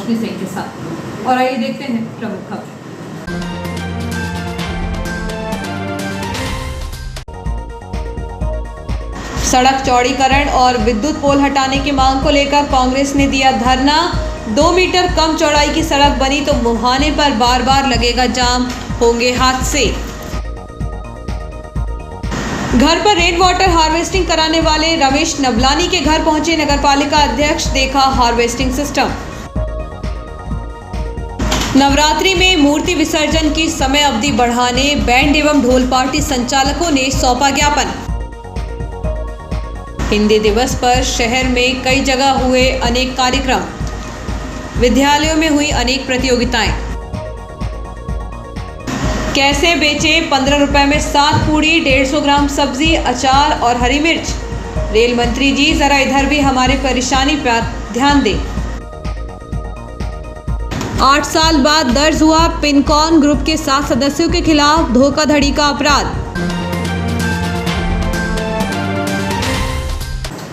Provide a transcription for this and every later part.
रोशनी सिंह के साथ। और आइए देखते हैं प्रमुख खबरें। सड़क चौड़ीकरण और विद्युत पोल हटाने की मांग को लेकर कांग्रेस ने दिया धरना। 2 मीटर कम चौड़ाई की सड़क बनी तो मुहाने पर बार बार लगेगा जाम, होंगे हादसे। घर पर रेन वाटर हार्वेस्टिंग कराने वाले रमेश नबलानी के घर पहुंचे नगरपालिका अध्यक्ष, देखा हार्वेस्टिंग सिस्टम। नवरात्रि में मूर्ति विसर्जन की समय अवधि बढ़ाने बैंड एवं ढोल पार्टी संचालकों ने सौंपा ज्ञापन। हिंदी दिवस पर शहर में कई जगह हुए अनेक कार्यक्रम, विद्यालयों में हुई अनेक प्रतियोगिताएं। कैसे बेचे 15 रुपए में 7 पूड़ी, 150 ग्राम सब्जी, अचार और हरी मिर्च। रेल मंत्री जी जरा इधर भी हमारी परेशानी पर ध्यान दें। 8 साल बाद दर्ज हुआ पिनकॉन ग्रुप के 7 सदस्यों के खिलाफ धोखाधड़ी का अपराध।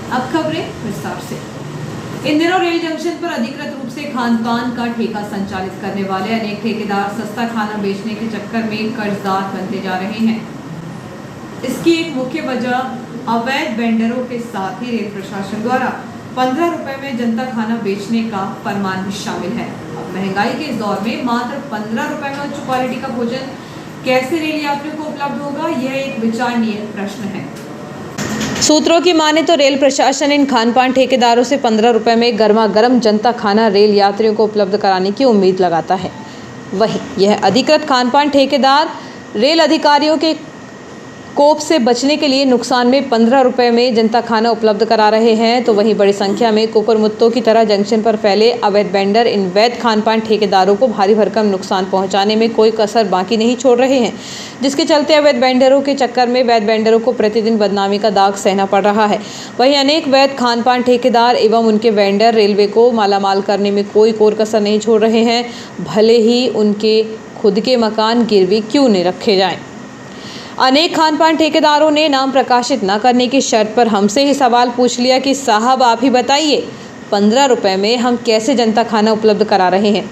अब खबरें विस्तार से। इन दिनों रेल जंक्शन पर अधिकृत रूप से खान पान का ठेका संचालित करने वाले अनेक ठेकेदार सस्ता खाना बेचने के चक्कर में कर्जदार बनते जा रहे हैं। इसकी एक मुख्य वजह अवैध वेंडरों के साथ ही रेल प्रशासन द्वारा 15 रुपए में जनता खाना बेचने का फरमान भी शामिल है। अब महंगाई के इस दौर में मात्र 15 रुपए में उच्च क्वालिटी का भोजन कैसे रेल यात्रियों को उपलब्ध होगा, यह एक विचारणीय प्रश्न है। सूत्रों की माने तो रेल प्रशासन इन खानपान ठेकेदारों से 15 रुपए में गर्मा गर्म जनता खाना रेल यात्रियों को उपलब्ध कराने की उम्मीद लगाता है। वहीं यह अधिकृत खानपान ठेकेदार रेल अधिकारियों के कोप से बचने के लिए नुकसान में 15 रुपए में जनता खाना उपलब्ध करा रहे हैं, तो वहीं बड़ी संख्या में कुकुरमुत्तों की तरह जंक्शन पर फैले अवैध वेंडर इन वैध खानपान ठेकेदारों को भारी भरकम नुकसान पहुंचाने में कोई कसर बाकी नहीं छोड़ रहे हैं, जिसके चलते अवैध वेंडरों के चक्कर में वैध वेंडरों को प्रतिदिन बदनामी का दाग सहना पड़ रहा है। वहीं अनेक वैध खानपान ठेकेदार एवं उनके वेंडर रेलवे को मालामाल करने में कोई कोर कसर नहीं छोड़ रहे हैं, भले ही उनके खुद के मकान गिरवी क्यों न रखे जाएं। अनेक खानपान ठेकेदारों ने नाम प्रकाशित न करने की शर्त पर हमसे ही सवाल पूछ लिया कि साहब आप ही बताइए 15 रुपए में हम कैसे जनता खाना उपलब्ध करा रहे हैं।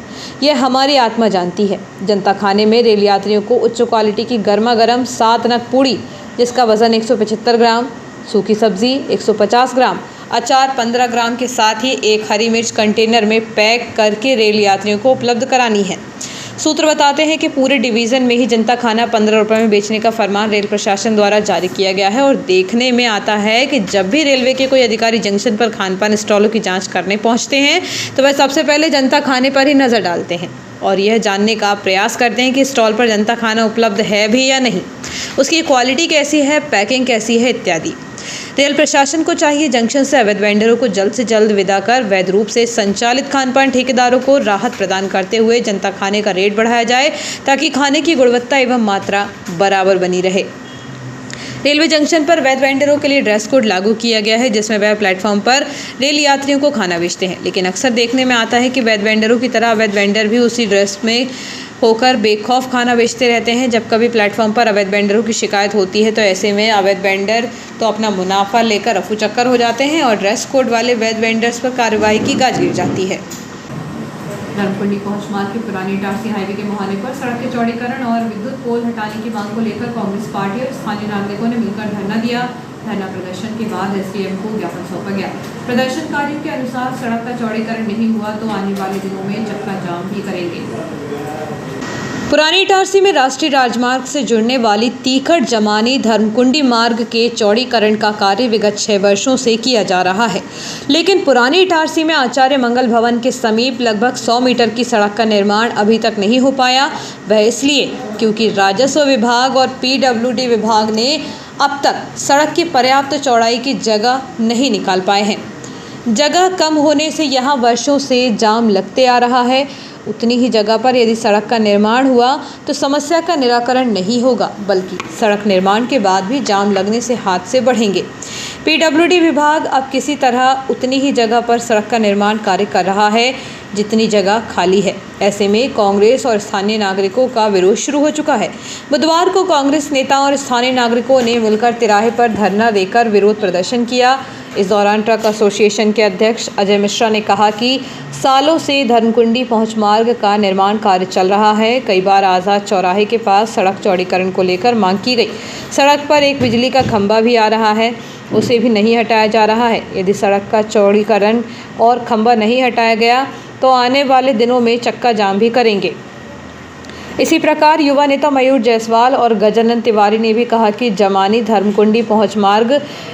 यह हमारी आत्मा जानती है। जनता खाने में रेल यात्रियों को उच्च क्वालिटी की गर्मा गर्म 7 नग पूड़ी, जिसका वजन 175 ग्राम, सूखी सब्जी 150 ग्राम, अचार 15 ग्राम के साथ ही एक हरी मिर्च कंटेनर में पैक करके रेल यात्रियों को उपलब्ध करानी है। सूत्र बताते हैं कि पूरे डिवीज़न में ही जनता खाना 15 रुपए में बेचने का फरमान रेल प्रशासन द्वारा जारी किया गया है। और देखने में आता है कि जब भी रेलवे के कोई अधिकारी जंक्शन पर खानपान स्टॉलों की जांच करने पहुंचते हैं तो वह सबसे पहले जनता खाने पर ही नज़र डालते हैं और यह जानने का प्रयास करते हैं कि स्टॉल पर जनता खाना उपलब्ध है भी या नहीं, उसकी क्वालिटी कैसी है, पैकिंग कैसी है इत्यादि। रेल प्रशासन को चाहिए जंक्शन से अवैध वेंडरों को जल्द से जल्द विदा कर वैध रूप से संचालित खानपान ठेकेदारों को राहत प्रदान करते हुए जनता खाने का रेट बढ़ाया जाए, ताकि खाने की गुणवत्ता एवं मात्रा बराबर बनी रहे। रेलवे जंक्शन पर वैध वेंडरों के लिए ड्रेस कोड लागू किया गया है, जिसमें वह प्लेटफॉर्म पर रेल यात्रियों को खाना बेचते हैं। लेकिन अक्सर देखने में आता है कि वैध वेंडरों की तरह अवैध वेंडर भी उसी ड्रेस में होकर बेखौफ खाना बेचते रहते हैं। जब कभी प्लेटफॉर्म पर अवैध वेंडरों की शिकायत होती है तो ऐसे में अवैध वेंडर तो अपना मुनाफा लेकर रफू चक्कर हो जाते हैं और ड्रेस कोड वाले वैध वेंडर्स पर कार्रवाई की गाज गिर जाती है। धर्मकुंडी पहुंच मार्ग के पुरानी इटारसी हाईवे के मुहाने पर सड़क के चौड़ीकरण और विद्युत पोल हटाने की मांग को लेकर कांग्रेस पार्टी और स्थानीय नागरिकों ने मिलकर धरना दिया। धरना प्रदर्शन के बाद एसडीएम को ज्ञापन सौंपा गया। प्रदर्शनकारियों के अनुसार सड़क का चौड़ीकरण नहीं हुआ तो आने वाले दिनों में चक्का जाम भी करेंगे। पुरानी इटारसी में राष्ट्रीय राजमार्ग से जुड़ने वाली तीखट जमानी धर्मकुंडी मार्ग के चौड़ीकरण का कार्य विगत 6 वर्षों से किया जा रहा है, लेकिन पुरानी इटारसी में आचार्य मंगल भवन के समीप लगभग 100 मीटर की सड़क का निर्माण अभी तक नहीं हो पाया। वह इसलिए क्योंकि राजस्व विभाग और पीडब्ल्यूडी विभाग ने अब तक सड़क की पर्याप्त चौड़ाई की जगह नहीं निकाल पाए हैं। जगह कम होने से यहाँ वर्षों से जाम लगते आ रहा है। उतनी ही जगह पर यदि सड़क का निर्माण हुआ तो समस्या का निराकरण नहीं होगा, बल्कि सड़क निर्माण के बाद भी जाम लगने से हादसे बढ़ेंगे। पीडब्ल्यूडी विभाग अब किसी तरह उतनी ही जगह पर सड़क का निर्माण कार्य कर रहा है जितनी जगह खाली है। ऐसे में कांग्रेस और स्थानीय नागरिकों का विरोध शुरू हो चुका है। बुधवार को कांग्रेस नेता और स्थानीय नागरिकों ने मिलकर तिराहे पर धरना देकर विरोध प्रदर्शन किया। इस दौरान ट्रक एसोसिएशन के अध्यक्ष अजय मिश्रा ने कहा कि सालों से धर्मकुंडी पहुंच मार्ग का निर्माण कार्य चल रहा है। कई बार आज़ाद चौराहे के पास सड़क चौड़ीकरण को लेकर मांग की गई। सड़क पर एक बिजली का खंभा भी आ रहा है, उसे भी नहीं हटाया जा रहा है। यदि सड़क का चौड़ीकरण और खंभा नहीं हटाया गया तो आने वाले दिनों में चक्का जाम भी करेंगे। इसी प्रकार युवा नेता मयूर जायसवाल और गजानन तिवारी ने भी कहा कि जमानी धर्मकुंडी पहुंच मार्ग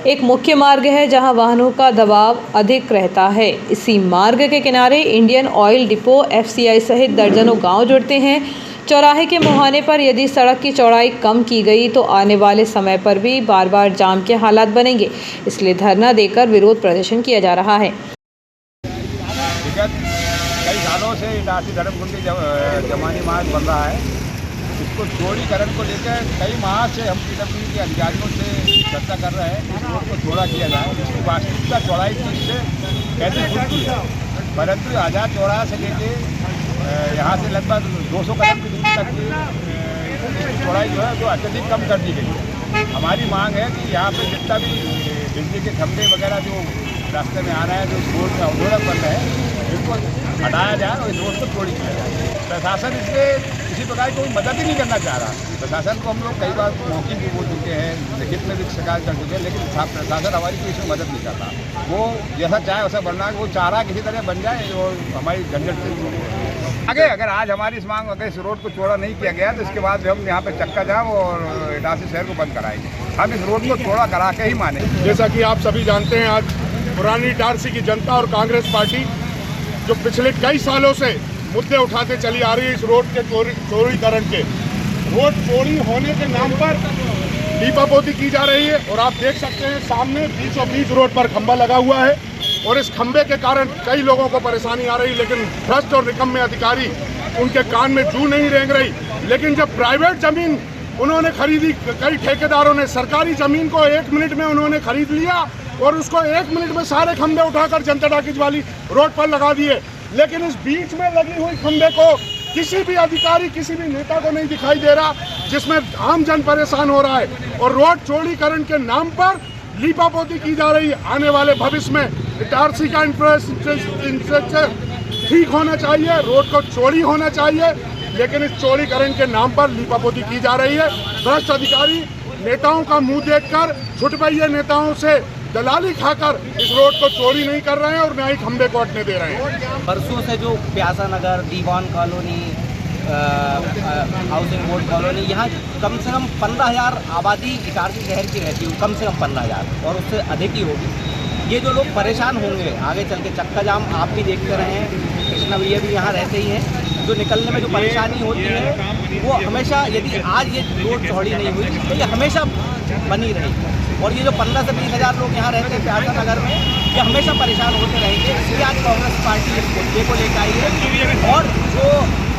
एक मुख्य मार्ग है जहां वाहनों का दबाव अधिक रहता है। इसी मार्ग के किनारे इंडियन ऑयल डिपो, FCI सहित दर्जनों गांव जुड़ते हैं। चौराहे के मुहाने पर यदि सड़क की चौड़ाई कम की गई तो आने वाले समय पर भी बार बार जाम के हालात बनेंगे। इसलिए धरना देकर विरोध प्रदर्शन किया जा रहा है। कई सालों से इटारसी धर्मकुंडी जमानी मार्ग बन रहा है। इसको चौड़ीकरण को लेकर कई माह से हम PWD के अधिकारियों से चर्चा कर रहे हैं कि इस रोड को चौड़ा किया जाए। इसकी वास्तविकता चौड़ाई 30 से 35 फुट की है, परंतु आज़ाद चौराहा से लेके यहाँ से लगभग 200 कदम की दूरी तक की चौड़ाई जो है वो अत्यधिक कम कर दी गई है। हमारी मांग है कि यहाँ पे जितना भी बिजली के खंभे वगैरह जो रास्ते में आ रहा है, जो रोड में अवरोधक बन रहे हैं, इनको हटाया जाए और इस रोड को चौड़ी किया जाए। प्रशासन इसके किसी प्रकार की कोई मदद ही नहीं करना चाह रहा। प्रशासन को हम लोग कई बार मौखिक भी बोल चुके हैं, लिखित में भी शिकायत कर चुके हैं, लेकिन प्रशासन हमारी कोई इसमें मदद नहीं करता। वो जैसा चाहे वैसा बनना है, वो चाह रहा किसी तरह बन जाए और हमारी झंझट से आगे। अगर आज हमारी इस मांग अगर इस रोड को चौड़ा नहीं किया गया तो इसके बाद हम यहाँ पे चक्का जाम और इटारसी शहर को बंद कराएंगे। हम इस रोड को चौड़ा करा के ही माने। जैसा कि आप सभी जानते हैं, आज पुरानी इटारसी की जनता और कांग्रेस पार्टी जो पिछले कई सालों से मुद्दे उठाते चली आ रही है इस रोड के चौड़ीकरण के, रोड चौड़ी होने के नाम पर लीपापोती की जा रही है। और आप देख सकते हैं सामने बीचों बीच रोड पर खंभा लगा हुआ है और इस खंभे के कारण कई लोगों को परेशानी आ रही है, लेकिन भ्रष्ट और निकम्मे अधिकारी उनके कान में जू नहीं रेंग रही। लेकिन जब प्राइवेट जमीन उन्होंने खरीदी, कई ठेकेदारों ने सरकारी जमीन को 1 मिनट में उन्होंने खरीद लिया और उसको 1 मिनट में सारे खंभे उठाकर जनता टाकीज वाली रोड पर लगा दिए। लेकिन इस बीच में लगी हुई खंभे को किसी भी अधिकारी, किसी भी नेता को नहीं दिखाई दे रहा, जिसमें आम जन परेशान हो रहा है। और रोड चौड़ीकरण के नाम पर लीपापोती की जा रही है। आने वाले भविष्य में इटारसी का इंफ्रास्ट्रक्चर ठीक होना चाहिए, रोड को चौड़ी होना चाहिए, लेकिन इस चौड़ीकरण के नाम पर लीपापोती की जा रही है। भ्रष्ट अधिकारी नेताओं का मुंह देखकर, छुटपैये नेताओं से दलाली खाकर इस रोड को चौड़ी नहीं कर रहे हैं और न ही खंभे को हटने दे रहे हैं। बरसों से जो प्यासा नगर, दीवान कॉलोनी, हाउसिंग बोर्ड कॉलोनी, यहाँ कम से कम 15,000 आबादी इटारसी शहर की रहती है, कम से कम 15,000 और उससे अधिक ही होगी। ये जो लोग परेशान होंगे आगे चल के, चक्का जाम आप भी देखते रहे हैं, कृष्णा भैया भी यहाँ रहते ही हैं, जो निकलने में जो परेशानी होती है वो हमेशा, यदि आज ये रोड चौड़ी नहीं हुई तो ये हमेशा बनी रहेगी। और ये जो 15 से 20 हज़ार लोग यहाँ रहते हैं प्यासा नगर में, ये हमेशा परेशान होते रहेंगे। इसलिए आज कांग्रेस पार्टी इस मुद्दे को लेकर आई है और जो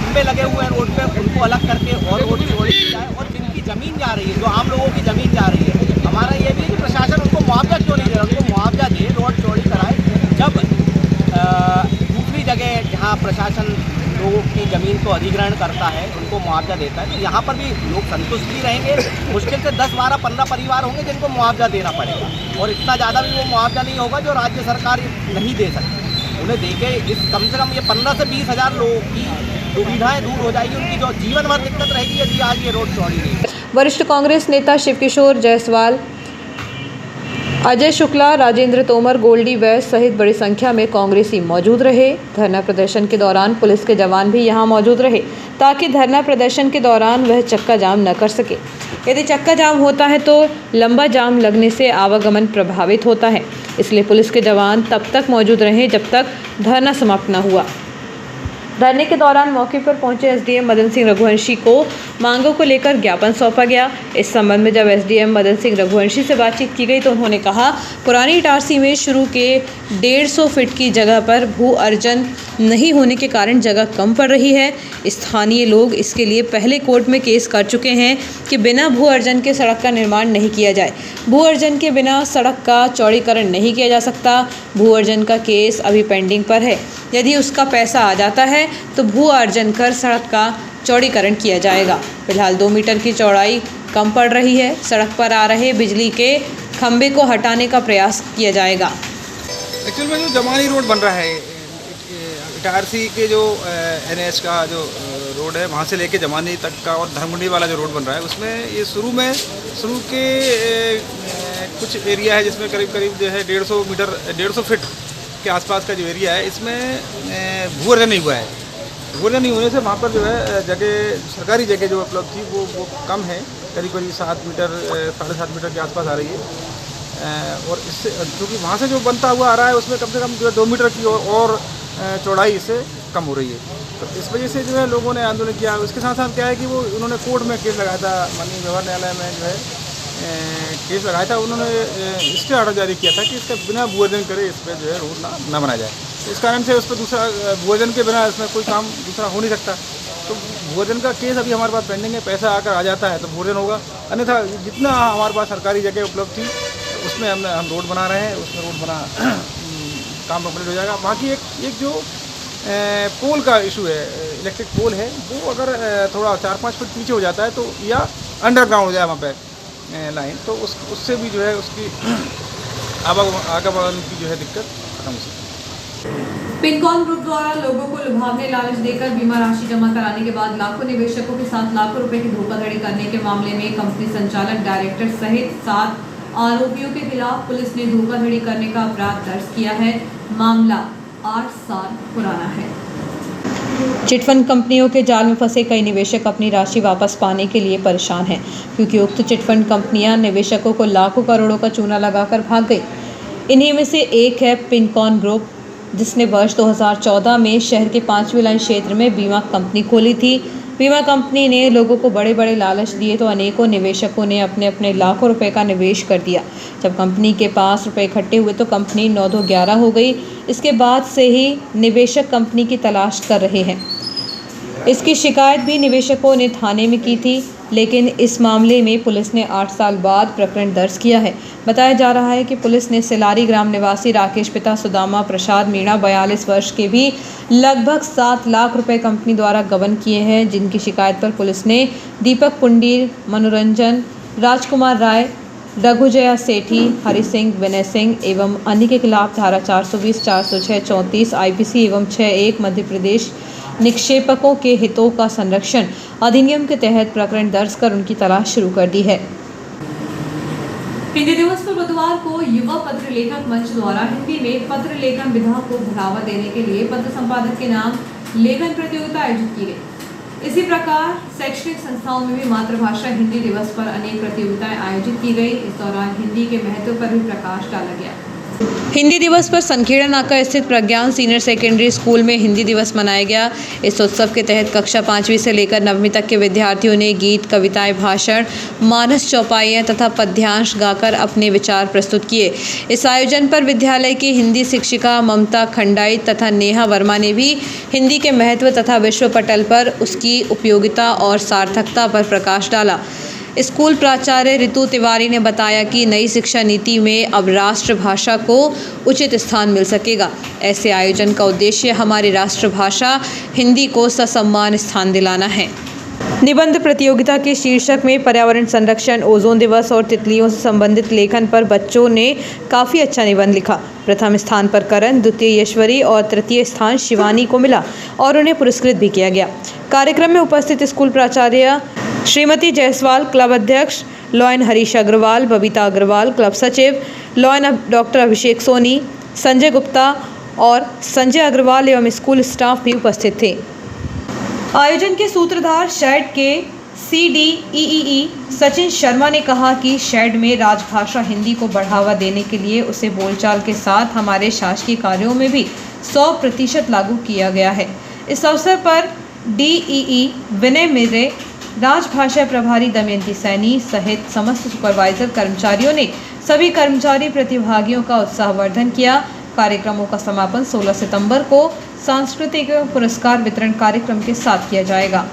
खंभे लगे हुए हैं रोड पे उनको अलग करके और रोड चौड़ी की जाए। और जिनकी ज़मीन जा रही है, जो आम लोगों की ज़मीन जा रही है, हमारा ये भी है कि प्रशासन उनको मुआवजा क्यों नहीं दे रहा, उनको मुआवजा दे, रोड चौड़ी कराए। जब दूसरी जगह जहाँ प्रशासन लोगों की ज़मीन को अधिग्रहण करता है, उनको मुआवजा देता है, तो यहाँ पर भी लोग संतुष्ट भी रहेंगे। मुश्किल से 10, 12, 15 परिवार होंगे जिनको मुआवजा देना पड़ेगा और इतना ज़्यादा भी वो मुआवजा नहीं होगा जो राज्य सरकार नहीं दे सकती। उन्हें देखे इस कम से कम ये 15 से 20 हज़ार लोगों की दुविधाएं दूर हो जाएगी, उनकी जो जीवन भर दिक्कत रहेगी यदि आज ये रोड चौड़ी नहीं। वरिष्ठ कांग्रेस नेता शिवकिशोर जायसवाल, अजय शुक्ला, राजेंद्र तोमर, गोल्डी वैस सहित बड़ी संख्या में कांग्रेसी मौजूद रहे। धरना प्रदर्शन के दौरान पुलिस के जवान भी यहां मौजूद रहे ताकि धरना प्रदर्शन के दौरान वह चक्का जाम न कर सके। यदि चक्का जाम होता है तो लंबा जाम लगने से आवागमन प्रभावित होता है, इसलिए पुलिस के जवान तब तक मौजूद रहे जब तक धरना समाप्त न हुआ। धरने के दौरान मौके पर पहुंचे एसडीएम मदन सिंह रघुवंशी को मांगों को लेकर ज्ञापन सौंपा गया। इस संबंध में जब एसडीएम मदन सिंह रघुवंशी से बातचीत की गई तो उन्होंने कहा, पुरानी इटारसी में शुरू के 150 फीट की जगह पर भू अर्जन नहीं होने के कारण जगह कम पड़ रही है। स्थानीय लोग इसके लिए पहले कोर्ट में केस कर चुके हैं कि बिना भू अर्जन के सड़क का निर्माण नहीं किया जाए। भू अर्जन के बिना सड़क का चौड़ीकरण नहीं किया जा सकता। भू अर्जन का केस अभी पेंडिंग पर है। यदि उसका पैसा आ जाता है तो भू अर्जन कर सड़क का चौड़ीकरण किया जाएगा। फिलहाल 2 मीटर की चौड़ाई कम पड़ रही है। सड़क पर आ रहे बिजली के खंबे को हटाने का प्रयास किया जाएगा। एक्चुअल में जो जमानी रोड बन रहा है इटारसी के जो NH का जो रोड है वहाँ से लेके जमानी तक का और धर्मगुंडी वाला जो रोड बन रहा है उसमें ये शुरू के कुछ एरिया है जिसमें करीब जो है 150 फीट के आसपास का जो एरिया है इसमें भूअर्जन नहीं हुआ है। भूअर्जन नहीं होने से वहाँ पर जो है जगह सरकारी जगह जो उपलब्ध थी वो कम है, करीब 7 मीटर 7.5 मीटर के आसपास आ रही है। और इससे क्योंकि वहाँ से जो बनता हुआ आ रहा है उसमें कम से कम जो है 2 मीटर की और चौड़ाई इससे कम हो रही है। तो इस वजह से जो है लोगों ने आंदोलन किया। उसके साथ साथ क्या है कि वो उन्होंने कोर्ट में केस लगाया था, माननीय व्यवहार न्यायालय में जो है केस लगाया था। उन्होंने स्टे ऑर्डर जारी किया था कि इसका बिना भूअर्जन करे इस पर जो है रोड ना बनाया जाए। तो इस कारण से उस पर दूसरा भूअर्जन के बिना इसमें कोई काम दूसरा हो नहीं सकता। तो भूअर्जन का केस अभी हमारे पास पेंडिंग है, पैसा आकर आ जाता है तो भूअर्जन होगा, अन्यथा जितना हमारे पास सरकारी जगह उपलब्ध थी उसमें हम रोड बना रहे हैं, उसमें रोड बना काम कंप्लीट हो जाएगा। बाकी एक जो पोल का इशू है, इलेक्ट्रिक पोल है, वो अगर थोड़ा 4-5 फीट पीछे हो जाता है तो या अंडरग्राउंड हो जाए वहाँ पे लाइन, तो उससे भी जो है उसकी आवागमन की जो है दिक्कत खत्म हो सकती है। पिनकॉन ग्रुप द्वारा लोगों को लुभावने लालच देकर बीमा राशि जमा कराने के बाद लाखों निवेशकों के साथ लाखों रुपए की धोखाधड़ी करने के मामले में कंपनी संचालक डायरेक्टर सहित 7 आरोपियों के खिलाफ पुलिस ने धोखाधड़ी करने का अपराध दर्ज किया है। मामला 8 साल पुराना है। चिटफंड कंपनियों के जाल में फंसे कई निवेशक अपनी राशि वापस पाने के लिए परेशान हैं, क्योंकि उक्त चिटफंड कंपनियां निवेशकों को लाखों करोड़ों का चूना लगाकर भाग गई। इन्हीं में से एक है पिनकॉन ग्रुप, जिसने वर्ष 2014 में शहर के 5वीं लाइन क्षेत्र में बीमा कंपनी खोली थी। बीमा कंपनी ने लोगों को बड़े बड़े लालच दिए तो अनेकों निवेशकों ने अपने अपने लाखों रुपए का निवेश कर दिया। जब कंपनी के पास रुपए इकट्ठे हुए तो कंपनी 9-2-11 हो गई। इसके बाद से ही निवेशक कंपनी की तलाश कर रहे हैं। इसकी शिकायत भी निवेशकों ने थाने में की थी, लेकिन इस मामले में पुलिस ने 8 साल बाद प्रकरण दर्ज किया है। बताया जा रहा है कि पुलिस ने सिलारी ग्राम निवासी राकेश पिता सुदामा प्रसाद मीणा 42 वर्ष के भी लगभग 7 लाख रुपए कंपनी द्वारा गबन किए हैं, जिनकी शिकायत पर पुलिस ने दीपक पुंडीर, मनोरंजन, राजकुमार राय, रघुजया सेठी, हरि सिंह, विनय सिंह एवं अन्य के खिलाफ धारा 420, 406, 34 IPC एवं 61 मध्य प्रदेश निक्षेपकों के हितों का संरक्षण अधिनियम के तहत प्रकरण दर्ज कर उनकी तलाश शुरू कर दी है। हिंदी दिवस पर बुधवार को युवा पत्र लेखक मंच द्वारा हिंदी में पत्र लेखन विधा को बढ़ावा देने के लिए पत्र संपादक के नाम लेखन प्रतियोगिता आयोजित की गई। इसी प्रकार शैक्षणिक संस्थाओं में भी मातृभाषा हिंदी दिवस पर अनेक प्रतियोगिताएं आयोजित की गई। इस दौरान हिंदी के महत्व पर भी प्रकाश डाला गया। हिंदी दिवस पर संखेड़ा नाका स्थित प्रज्ञान सीनियर सेकेंडरी स्कूल में हिंदी दिवस मनाया गया। इस उत्सव के तहत कक्षा 5वीं से लेकर 9वीं तक के विद्यार्थियों ने गीत, कविताएं, भाषण, मानस चौपाइयां तथा पद्यांश गाकर अपने विचार प्रस्तुत किए। इस आयोजन पर विद्यालय की हिंदी शिक्षिका ममता खंडाई तथा नेहा वर्मा ने भी हिंदी के महत्व तथा विश्व पटल पर उसकी उपयोगिता और सार्थकता पर प्रकाश डाला। स्कूल प्राचार्य ऋतु तिवारी ने बताया कि नई शिक्षा नीति में अब राष्ट्रभाषा को उचित स्थान मिल सकेगा। ऐसे आयोजन का उद्देश्य हमारी राष्ट्रभाषा हिंदी को ससम्मान स्थान दिलाना है। निबंध प्रतियोगिता के शीर्षक में पर्यावरण संरक्षण, ओजोन दिवस और तितलियों से संबंधित लेखन पर बच्चों ने काफ़ी अच्छा निबंध लिखा। प्रथम स्थान पर करण, द्वितीय यशवरी और तृतीय स्थान शिवानी को मिला और उन्हें पुरस्कृत भी किया गया। कार्यक्रम में उपस्थित स्कूल प्राचार्य श्रीमती जायसवाल, क्लब अध्यक्ष लॉयन हरीश अग्रवाल, बबीता अग्रवाल, क्लब सचिव लॉयन डॉक्टर अभिषेक सोनी, संजय गुप्ता और संजय अग्रवाल एवं स्कूल स्टाफ भी उपस्थित थे। आयोजन के सूत्रधार शेड के CDEE सचिन शर्मा ने कहा कि शेड में राजभाषा हिंदी को बढ़ावा देने के लिए उसे बोलचाल के साथ हमारे शासकीय कार्यों में भी 100% लागू किया गया है। इस अवसर पर DEE विनय मिरे, राजभाषा प्रभारी दमयंती सैनी सहित समस्त सुपरवाइजर कर्मचारियों ने सभी कर्मचारी प्रतिभागियों का उत्साहवर्धन किया। कार्यक्रमों का समापन 16 सितंबर को सांस्कृतिक पुरस्कार वितरण कार्यक्रम के साथ किया जाएगा।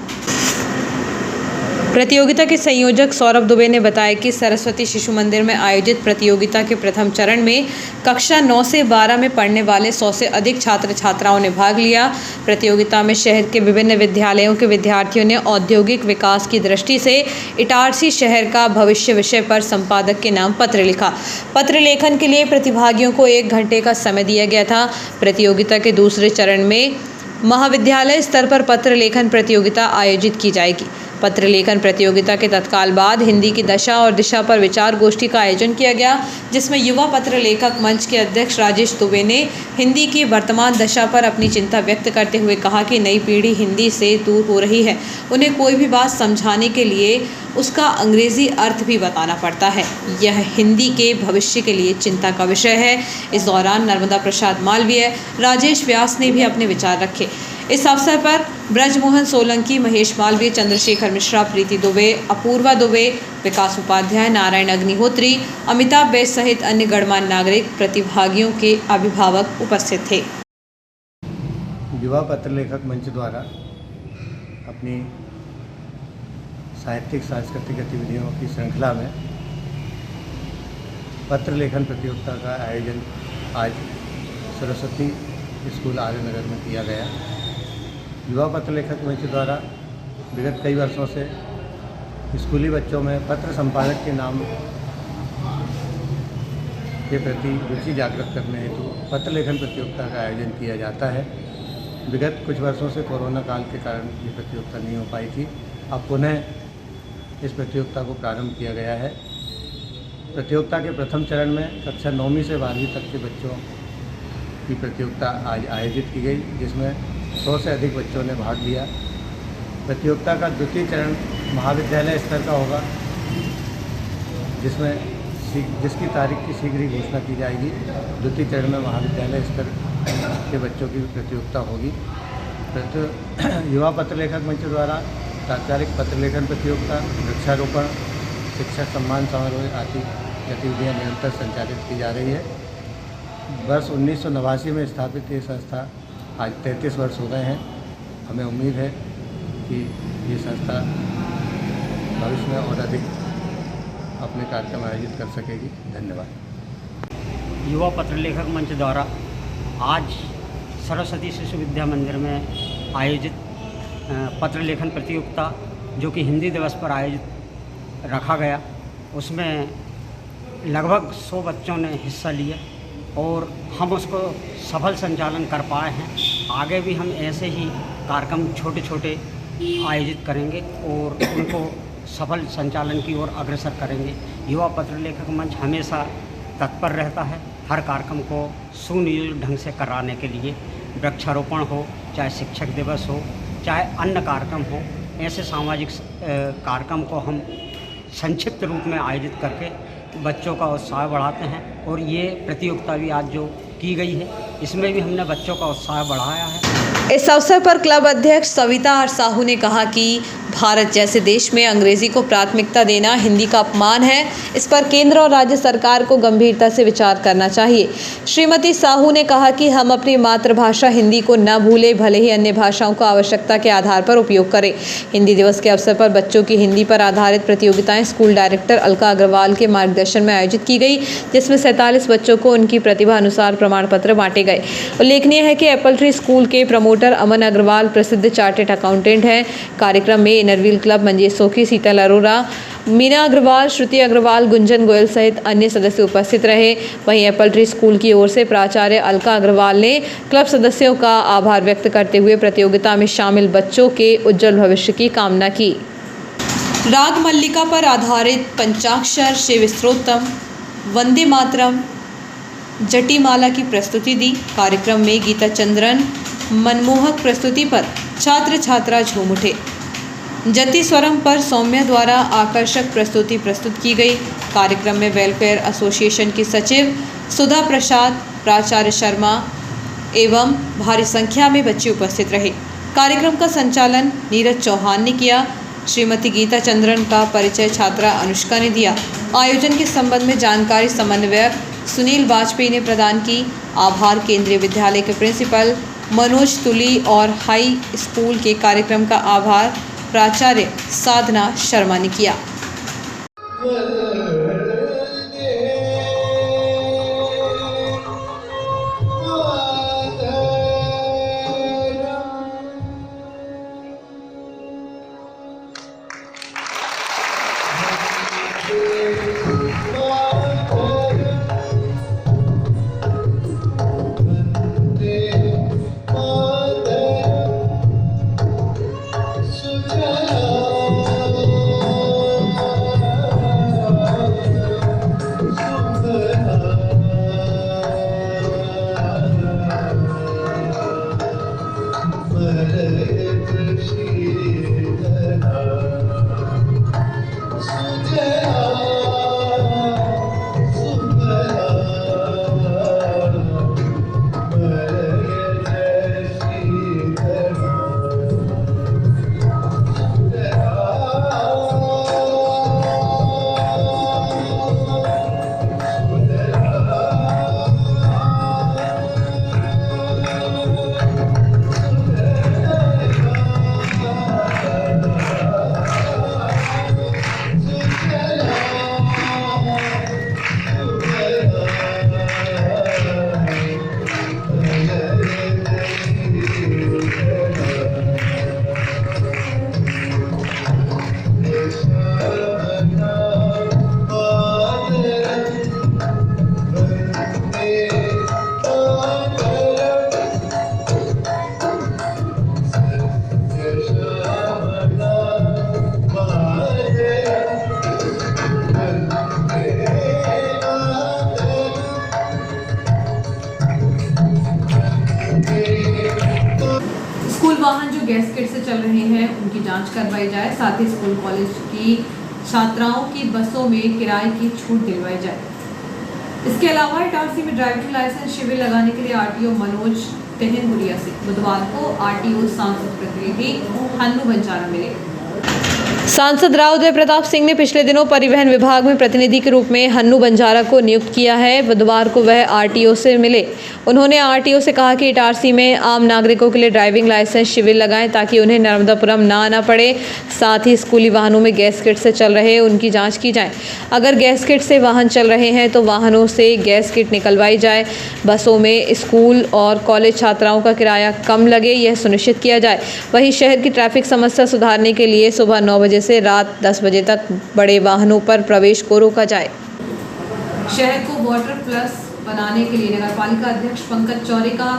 प्रतियोगिता के संयोजक सौरभ दुबे ने बताया कि सरस्वती शिशु मंदिर में आयोजित प्रतियोगिता के प्रथम चरण में कक्षा 9 से 12 में पढ़ने वाले 100 से अधिक छात्र छात्राओं ने भाग लिया। प्रतियोगिता में शहर के विभिन्न विद्यालयों के विद्यार्थियों ने औद्योगिक विकास की दृष्टि से इटारसी शहर का भविष्य विषय पर संपादक के नाम पत्र लिखा। पत्र लेखन के लिए प्रतिभागियों को 1 घंटे का समय दिया गया था। प्रतियोगिता के दूसरे चरण में महाविद्यालय स्तर पर पत्र लेखन प्रतियोगिता आयोजित की जाएगी। पत्र लेखन प्रतियोगिता के तत्काल बाद हिंदी की दशा और दिशा पर विचार गोष्ठी का आयोजन किया गया, जिसमें युवा पत्र लेखक मंच के अध्यक्ष राजेश दुबे ने हिंदी की वर्तमान दशा पर अपनी चिंता व्यक्त करते हुए कहा कि नई पीढ़ी हिंदी से दूर हो रही है। उन्हें कोई भी बात समझाने के लिए उसका अंग्रेजी अर्थ भी बताना पड़ता है। यह हिंदी के भविष्य के लिए चिंता का विषय है। इस दौरान नर्मदा प्रसाद मालवीय, राजेश व्यास ने भी अपने विचार रखे। इस अवसर पर ब्रजमोहन सोलंकी, महेश मालवीय, चंद्रशेखर मिश्रा, प्रीति दुबे, अपूर्वा दुबे, विकास उपाध्याय, नारायण अग्निहोत्री, अमिताभ बैस सहित अन्य गणमान्य नागरिक, प्रतिभागियों के अभिभावक उपस्थित थे। युवा पत्र लेखक मंच द्वारा अपनी साहित्यिक सांस्कृतिक गतिविधियों की श्रृंखला में पत्र लेखन प्रतियोगिता का आयोजन आज सरस्वती स्कूल आर्यनगर में किया गया। युवा पत्र लेखक मंच द्वारा विगत कई वर्षों से स्कूली बच्चों में पत्र संपादक के नाम के प्रति रुचि जागृत करने हेतु पत्र लेखन प्रतियोगिता का आयोजन किया जाता है। विगत कुछ वर्षों से कोरोना काल के कारण ये प्रतियोगिता नहीं हो पाई थी। अब पुनः इस प्रतियोगिता को प्रारंभ किया गया है। प्रतियोगिता के प्रथम चरण में कक्षा 9वीं से 12वीं तक के बच्चों की प्रतियोगिता आज आयोजित की गई, जिसमें 100 से अधिक बच्चों ने भाग लिया। प्रतियोगिता का द्वितीय चरण महाविद्यालय स्तर का होगा, जिसकी तारीख की शीघ्र ही घोषणा की जाएगी। द्वितीय चरण में महाविद्यालय स्तर के बच्चों की प्रतियोगिता होगी। युवा पत्र लेखक मंच द्वारा तात्कालिक पत्र लेखन प्रतियोगिता, वृक्षारोपण, शिक्षक सम्मान समारोह आदि गतिविधियाँ निरंतर संचालित की जा रही है। वर्ष 1989 में स्थापित ये संस्था आज 33 वर्ष हो गए हैं। हमें उम्मीद है कि ये संस्था भविष्य में और अधिक अपने कार्यक्रम आयोजित कर सकेगी। धन्यवाद। युवा पत्र लेखक मंच द्वारा आज सरस्वती शिशु विद्या मंदिर में आयोजित पत्र लेखन प्रतियोगिता, जो कि हिंदी दिवस पर आयोजित रखा गया, उसमें लगभग 100 बच्चों ने हिस्सा लिया और हम उसको सफल संचालन कर पाए हैं। आगे भी हम ऐसे ही कार्यक्रम छोटे छोटे आयोजित करेंगे और उनको सफल संचालन की ओर अग्रसर करेंगे। युवा पत्र लेखक मंच हमेशा तत्पर रहता है हर कार्यक्रम को सुनियोजित ढंग से कराने के लिए। वृक्षारोपण हो, चाहे शिक्षक दिवस हो, चाहे अन्य कार्यक्रम हो, ऐसे सामाजिक कार्यक्रम को हम संक्षिप्त रूप में आयोजित करके बच्चों का उत्साह बढ़ाते हैं। और ये प्रतियोगिता भी आज जो की गई है, इसमें भी हमने बच्चों का उत्साह बढ़ाया है। इस अवसर पर क्लब अध्यक्ष सविता आर साहू ने कहा कि भारत जैसे देश में अंग्रेजी को प्राथमिकता देना हिंदी का अपमान है। इस पर केंद्र और राज्य सरकार को गंभीरता से विचार करना चाहिए। श्रीमती साहू ने कहा कि हम अपनी मातृभाषा हिंदी को न भूलें, भले ही अन्य भाषाओं का आवश्यकता के आधार पर उपयोग करें। हिंदी दिवस के अवसर पर बच्चों की हिंदी पर आधारित प्रतियोगिताएं स्कूल डायरेक्टर अलका अग्रवाल के मार्गदर्शन में आयोजित की गई, जिसमें 47 बच्चों को उनकी प्रतिभा अनुसार प्रमाण पत्र बांटे गए। उल्लेखनीय है कि एप्पल ट्री स्कूल के प्रमोटर अमन अग्रवाल प्रसिद्ध चार्टेड अकाउंटेंट हैं। कार्यक्रम में इनरव्हील क्लब मंजेश सोखी, शीतल अरोरा, मीना अग्रवाल, श्रुति अग्रवाल, गुंजन गोयल सहित अन्य सदस्य उपस्थित रहे। वहीं एप्पल ट्री स्कूल की ओर से प्राचार्य अलका अग्रवाल ने क्लब सदस्यों का आभार व्यक्त करते हुए प्रतियोगिता में शामिल बच्चों के उज्जवल भविष्य की कामना की। राग मल्लिका पर आधारित पंचाक्षर शिव स्तोत्रम, वंदे मातरम, जटिमाला की प्रस्तुति दी। कार्यक्रम में गीता चंद्रन मनमोहक प्रस्तुति पर छात्र छात्रा झूम उठे। जति स्वरम पर सौम्या द्वारा आकर्षक प्रस्तुति प्रस्तुत की गई। कार्यक्रम में वेलफेयर एसोसिएशन की सचिव सुधा प्रसाद, प्राचार्य शर्मा एवं भारी संख्या में बच्चे उपस्थित रहे। कार्यक्रम का संचालन नीरज चौहान ने किया। श्रीमती गीता चंद्रन का परिचय छात्रा अनुष्का ने दिया। आयोजन के संबंध में जानकारी समन्वयक सुनील वाजपेयी ने प्रदान की। आभार केंद्रीय विद्यालय के प्रिंसिपल मनोज तुली और हाई स्कूल के कार्यक्रम का आभार प्राचार्य साधना शर्मा ने किया। स्कूल वाहन जो गैस किट से चल रहे हैं उनकी जांच करवाई जाए, साथ ही स्कूल कॉलेज की छात्राओं की बसों में किराए की छूट दिलवाई जाए। इसके अलावा इटारसी में ड्राइविंग लाइसेंस शिविर लगाने के लिए आरटीओ मनोज तेहनगुड़िया से बुधवार को आरटीओ सांसद प्रतिनिधि हन्नू बंजारा मिले। सांसद राव उदय प्रताप सिंह ने पिछले दिनों परिवहन विभाग में प्रतिनिधि के रूप में हन्नू बंजारा को नियुक्त किया है। बुधवार को वह आरटीओ से मिले। उन्होंने आरटीओ से कहा कि इटारसी में आम नागरिकों के लिए ड्राइविंग लाइसेंस शिविर लगाएं ताकि उन्हें नर्मदापुरम ना आना पड़े। साथ ही स्कूली वाहनों में गैस किट से चल रहे उनकी जाँच की जाए। अगर गैस किट से वाहन चल रहे हैं तो वाहनों से गैस किट निकलवाई जाए। बसों में स्कूल और कॉलेज छात्राओं का किराया कम लगे, यह सुनिश्चित किया जाए। वहीं शहर की ट्रैफिक समस्या सुधारने के लिए सुबह 9 बजे से रात 10 बजे तक बड़े वाहनों पर प्रवेश को रोका जाए। शहर को वाटर प्लस बनाने के लिए नगरपालिका अध्यक्ष पंकज चौरे का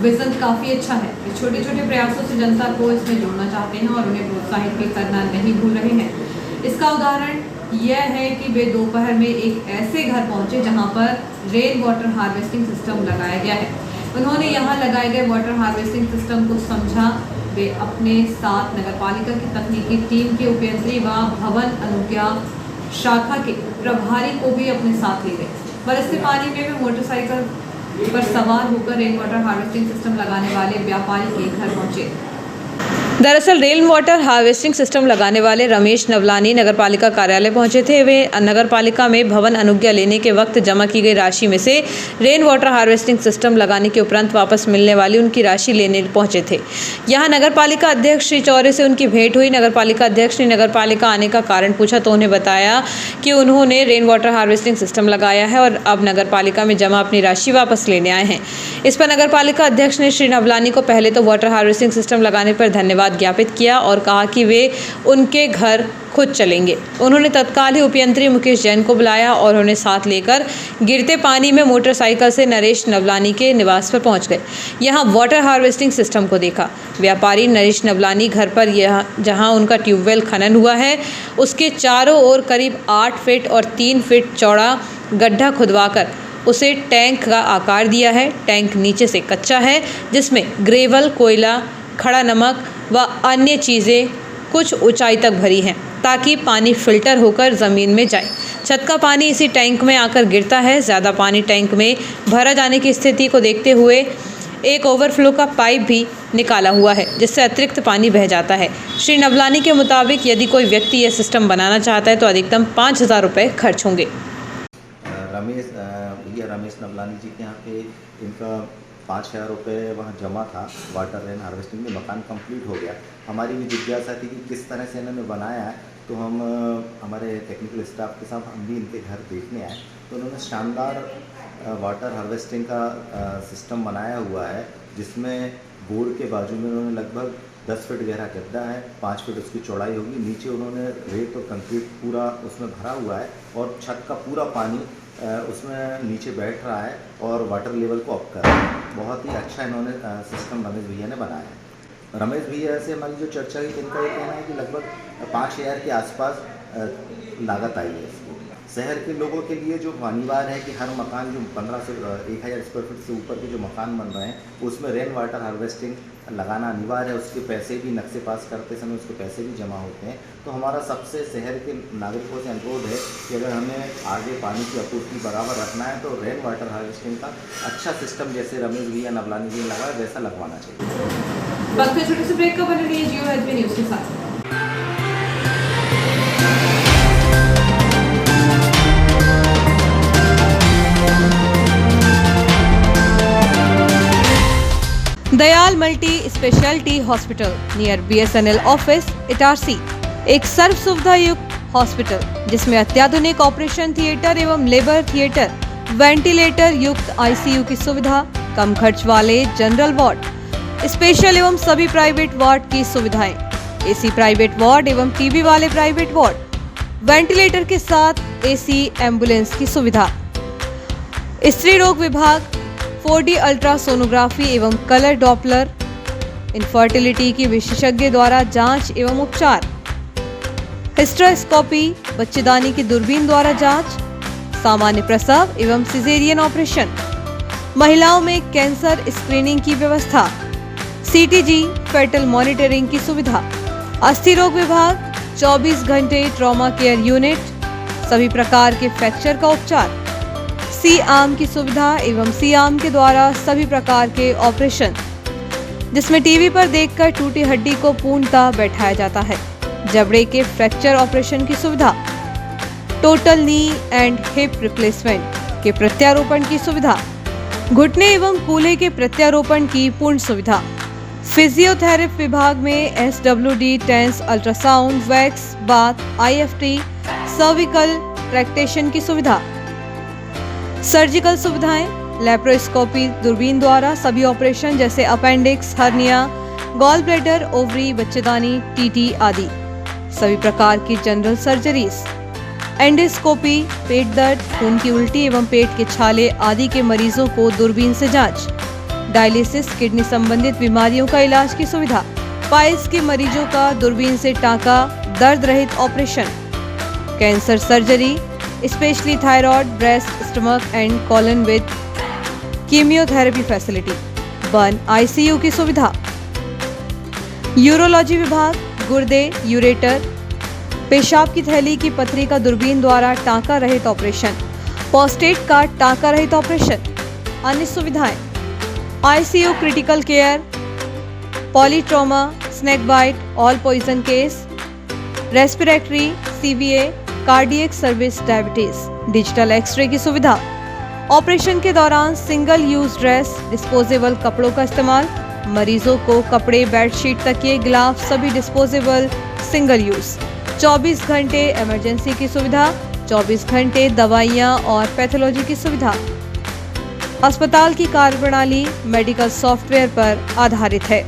विजन काफी अच्छा है। वे छोटे छोटे प्रयासों से जनता को इसमें जोड़ना चाहते हैं और उन्हें प्रोत्साहित भी करना नहीं भूल रहे हैं। इसका उदाहरण यह है कि वे दोपहर में एक ऐसे घर पहुंचे जहां पर रेन वाटर हार्वेस्टिंग सिस्टम लगाया गया है। उन्होंने यहां लगाए गए वाटर हार्वेस्टिंग सिस्टम को समझा। वे अपने साथ नगरपालिका की तकनीकी टीम के उपयंत्री व भवन अनुज्ञा शाखा के प्रभारी को भी अपने साथ ले गए। बरसते पानी में वे मोटरसाइकिल पर सवार होकर रेन वाटर हार्वेस्टिंग सिस्टम लगाने वाले व्यापारी के घर पहुंचे। दरअसल रेन वाटर हार्वेस्टिंग सिस्टम लगाने वाले रमेश नवलानी नगरपालिका कार्यालय पहुंचे थे। वे नगरपालिका में भवन अनुज्ञा लेने के वक्त जमा की गई राशि में से रेन वाटर हार्वेस्टिंग सिस्टम लगाने के उपरांत वापस मिलने वाली उनकी राशि लेने पहुंचे थे। यहां नगरपालिका अध्यक्ष श्री चौरे से उनकी भेंट हुई। नगरपालिका अध्यक्ष ने नगरपालिका आने का कारण पूछा तो उन्हें बताया कि उन्होंने रेन वाटर हार्वेस्टिंग सिस्टम लगाया है और अब नगरपालिका में जमा अपनी राशि वापस लेने आए हैं। इस पर नगरपालिका अध्यक्ष ने श्री नवलानी को पहले तो वाटर हार्वेस्टिंग सिस्टम लगाने पर धन्यवाद ज्ञापित किया और कहा कि वे उनके घर खुद चलेंगे। उन्होंने तत्काल ही उपयंत्री मुकेश जैन को बुलाया और उन्हें साथ लेकर गिरते पानी में मोटरसाइकिल से नरेश नवलानी के निवास पर पहुंच गए। यहां वाटर हार्वेस्टिंग सिस्टम को देखा। व्यापारी नरेश नवलानी घर पर जहां उनका ट्यूबवेल खनन हुआ है उसके चारों ओर करीब 8 फीट और 3 फीट चौड़ा गड्ढा खुदवाकर उसे टैंक का आकार दिया है। टैंक नीचे से कच्चा है जिसमें ग्रेवल, कोयला, खड़ा नमक व अन्य चीज़ें कुछ ऊंचाई तक भरी हैं ताकि पानी फिल्टर होकर ज़मीन में जाए। छत का पानी इसी टैंक में आकर गिरता है। ज़्यादा पानी टैंक में भरा जाने की स्थिति को देखते हुए एक ओवरफ्लो का पाइप भी निकाला हुआ है जिससे अतिरिक्त पानी बह जाता है। श्री नवलानी के मुताबिक यदि कोई व्यक्ति यह सिस्टम बनाना चाहता है तो अधिकतम 5,000 रुपये खर्च होंगे। रमेश नवलानी जी के यहाँ पे इनका 5,000 रुपये वहाँ जमा था वाटर रेन हार्वेस्टिंग में। मकान कंप्लीट हो गया। हमारी भी जिज्ञासा थी कि किस तरह से इन्होंने बनाया है, तो हम हमारे टेक्निकल स्टाफ के साथ हम भी इनके घर देखने आए। तो उन्होंने शानदार वाटर हार्वेस्टिंग का सिस्टम बनाया हुआ है, जिसमें बोर्ड के बाजू में उन्होंने लगभग 10 फीट गहरा गड्ढा है, 5 फीट उसकी चौड़ाई होगी। नीचे उन्होंने रेत और कंक्रीट पूरा उसमें भरा हुआ है और छत का पूरा पानी उसमें नीचे बैठ रहा है और वाटर लेवल को अप कर रहा है। बहुत ही अच्छा इन्होंने सिस्टम रमेश भैया ने बनाया है। रमेश भैया से हमारी जो चर्चा हुई, इनका ये कहना है कि लगभग 5,000 के आसपास लागत आई है इसकी। शहर के लोगों के लिए जो अनिवार्य है कि हर मकान जो 15 से 1,000 स्क्वायर फीट से ऊपर के जो मकान बन रहे हैं, उसमें रेन वाटर हार्वेस्टिंग लगाना अनिवार्य है। उसके पैसे भी नक्शे पास करते समय उसके पैसे भी जमा होते हैं। तो हमारा सबसे शहर के नागरिकों से अनुरोध है कि अगर हमें आगे पानी की आपूर्ति बराबर रखना है तो रेन वाटर हार्वेस्टिंग का अच्छा सिस्टम जैसे रमेश भैया नवलानी जी ने लगाया वैसा लगवाना चाहिए। वक्त छोटे से ब्रेक का बने रहिए जियो एचबी न्यूज़ के साथ। Dayal multi speciality hospital near BSNL office Itarsi एक सर्व सुविधा युक्त हॉस्पिटल जिसमें अत्याधुनिक ऑपरेशन थिएटर एवं लेबर थिएटर, वेंटिलेटर युक्त ICU की सुविधा, कम खर्च वाले जनरल वार्ड, स्पेशल एवं सभी प्राइवेट वार्ड की सुविधाएं, AC प्राइवेट वार्ड एवं TB वाले प्राइवेट वार्ड, वेंटिलेटर के साथ AC एम्बुलेंस की सुविधा, स्त्री रोग विभाग, 4D अल्ट्रासोनोग्राफी एवं कलर डॉपलर, इनफर्टिलिटी की विशेषज्ञ द्वारा जांच एवं उपचार, हिस्टेरोस्कोपी, बच्चेदानी की दूरबीन द्वारा जांच, सामान्य प्रसव एवं सिजेरियन ऑपरेशन, महिलाओं में कैंसर स्क्रीनिंग की व्यवस्था, CTG फेटल मॉनिटरिंग की सुविधा, अस्थि रोग विभाग, 24 घंटे ट्रॉमा केयर यूनिट, सभी प्रकार के फ्रैक्चर का उपचार, C-आर्म की सुविधा एवं C-आर्म के द्वारा सभी प्रकार के ऑपरेशन, जिसमें टीवी पर देखकर टूटी हड्डी को पूर्णतः बैठाया जाता है, जबड़े के फ्रैक्चर ऑपरेशन की सुविधा, total knee and hip replacement के प्रत्यारोपण की सुविधा, घुटने एवं कूल्हे के प्रत्यारोपण की पूर्ण सुविधा, फिजियोथेरेपी विभाग में SWD, TENS, ultrasound, wax, bath, IFT, cervical traction की सुविधा, सर्जिकल सुविधाएं, लेप्रोस्कोपी दूरबीन द्वारा सभी ऑपरेशन जैसे appendix, hernia, gall bladder, ovary, बच्चेदानी, TT आदि, सभी प्रकार की जनरल सर्जरीज, एंडोस्कोपी, पेट दर्द, खून की उल्टी एवं पेट के छाले आदि के मरीजों को दूरबीन से जांच, डायलिसिस, किडनी संबंधित बीमारियों का इलाज की सुविधा, पाइल्स के मरीजों का दूरबीन से टांका, दर्द रहित operation, cancer surgery, specially thyroid, breast, stomach and colon with chemotherapy facility, burn ICU की सुविधा, यूरोलॉजी विभाग, गुर्दे, यूरेटर, पेशाब की थैली की पथरी का दूरबीन द्वारा टांका रहित ऑपरेशन, प्रोस्टेट का टांका रहित ऑपरेशन, अन्य सुविधाएं, ICU critical care, polytrauma, snake bite, all poison case, respiratory, CVA, cardiac service, diabetes, digital x ray की सुविधा, ऑपरेशन के दौरान सिंगल यूज ड्रेस, डिस्पोजेबल कपड़ों का इस्तेमाल, मरीजों को कपड़े, बेडशीट, तकिए, ग्लाव्स सभी डिस्पोजेबल सिंगल यूज, 24 घंटे इमरजेंसी की सुविधा, 24 घंटे दवाइयाँ और पैथोलॉजी की सुविधा। अस्पताल की कार्यप्रणाली मेडिकल सॉफ्टवेयर पर आधारित है।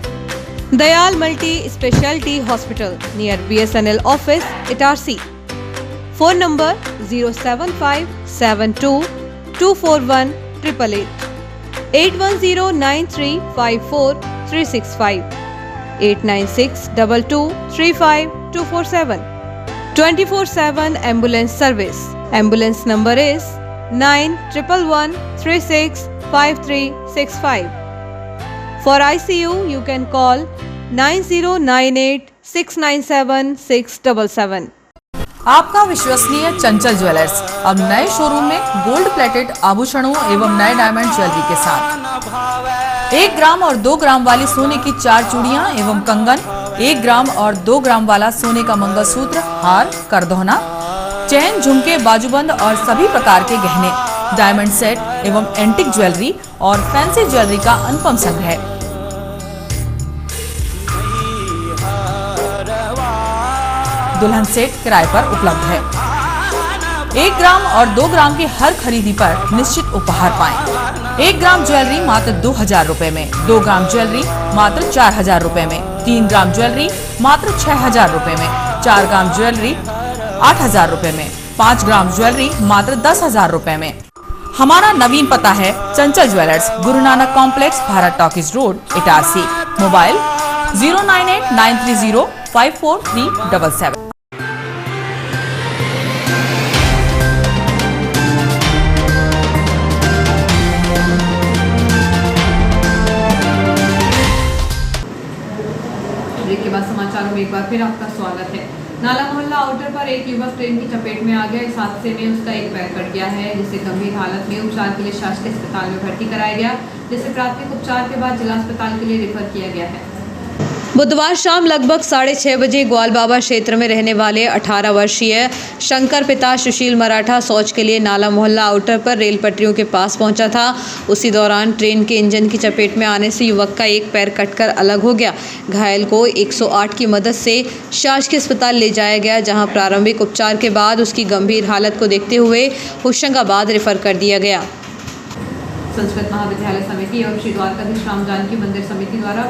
Dayal multi speciality hospital near BSNL office Itarsi. Phone number 07572241888, 8109354365, 8962235247, 24/7 ambulance service. Ambulance number is 9111365365. For ICU, you can call 9098697677. आपका विश्वसनीय चंचल ज्वेलर्स अब नए शोरूम में गोल्ड प्लेटेड आभूषणों एवं नए डायमंड ज्वेलरी के साथ 1 ग्राम और 2 ग्राम वाली सोने की 4 चूड़ियां एवं कंगन, 1 ग्राम और 2 ग्राम वाला सोने का मंगलसूत्र, हार, करदौना, चैन, झुमके, बाजूबंद और सभी प्रकार के गहने डायमंड सेट एवं एंटिक ज्वेलरी और फैंसी ज्वेलरी का अनुपम संग्रह। दुल्हन सेट किराए पर उपलब्ध है। 1 ग्राम और 2 ग्राम की हर खरीदी पर निश्चित उपहार पाएं। 1 ग्राम ज्वेलरी मात्र 2000 रुपए में, 2 ग्राम ज्वेलरी मात्र 4000 रुपए में, 3 ग्राम ज्वेलरी मात्र 6000 रुपए में, 4 ग्राम ज्वेलरी 8000 रुपए में, 5 ग्राम ज्वेलरी मात्र 10,000 रुपए में। हमारा नवीन पता है Chanchal jewellers, Guru Nanak complex, Bharat talkies road, Itarsi. Mobile 09893054377। Break के बाद समाचारों में एक बार फिर आपका स्वागत है। नाला मोहल्ला आउटर पर एक युवक ट्रेन की चपेट में आ गया। इस हादसे में उसका एक पैर कट गया है, जिसे गंभीर हालत में उपचार के लिए शासकीय अस्पताल में भर्ती कराया गया, जिसे प्राथमिक उपचार के बाद जिला अस्पताल के लिए रेफर किया गया है। बुधवार शाम लगभग 6:30 बजे ग्वालबाबा क्षेत्र में रहने वाले 18 वर्षीय शंकर पिता सुशील मराठा शौच के लिए नाला मोहल्ला आउटर पर रेल पटरियों के पास पहुंचा था। उसी दौरान ट्रेन के इंजन की चपेट में आने से युवक का एक पैर कटकर अलग हो गया। घायल को 108 की मदद से शासकीय अस्पताल ले जाया गया, जहां प्रारंभिक उपचार के बाद उसकी गंभीर हालत को देखते हुए होशंगाबाद रेफर कर दिया गया। संस्कृत महाविद्यालय समिति और श्री द्वारकाधीश राम जानकी मंदिर समिति द्वारा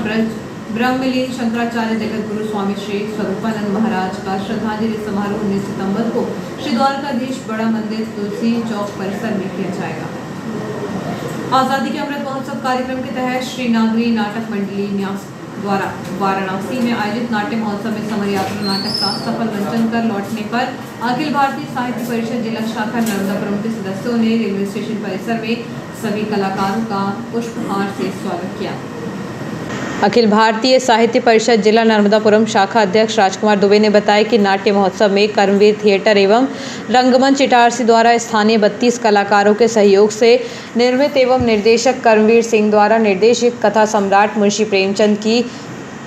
ब्रह्मलीन शंकराचार्य जगत गुरु स्वामी श्री स्वरूपानंद महाराज का श्रद्धांजलि समारोह 19 सितंबर को श्री द्वारकाधीश बड़ा मंदिर तुलसी चौक परिसर में किया जाएगा। आजादी के अमृत महोत्सव कार्यक्रम के तहत श्री नागरी नाटक मंडली न्यास द्वारा वाराणसी में आयोजित नाट्य महोत्सव में समर यात्रा नाटक का सफल मंचन कर लौटने पर अखिल भारतीय साहित्य परिषद जिला शाखा नर्मदापुरम के सदस्यों ने रेलवे स्टेशन परिसर में सभी कलाकारों का पुष्पहार से स्वागत किया। अखिल भारतीय साहित्य परिषद जिला नर्मदापुरम शाखा अध्यक्ष राजकुमार दुबे ने बताया कि नाट्य महोत्सव में कर्मवीर थिएटर एवं रंगमंच इटारसी द्वारा स्थानीय 32 कलाकारों के सहयोग से निर्मित एवं निर्देशक कर्मवीर सिंह द्वारा निर्देशित कथा सम्राट मुंशी प्रेमचंद की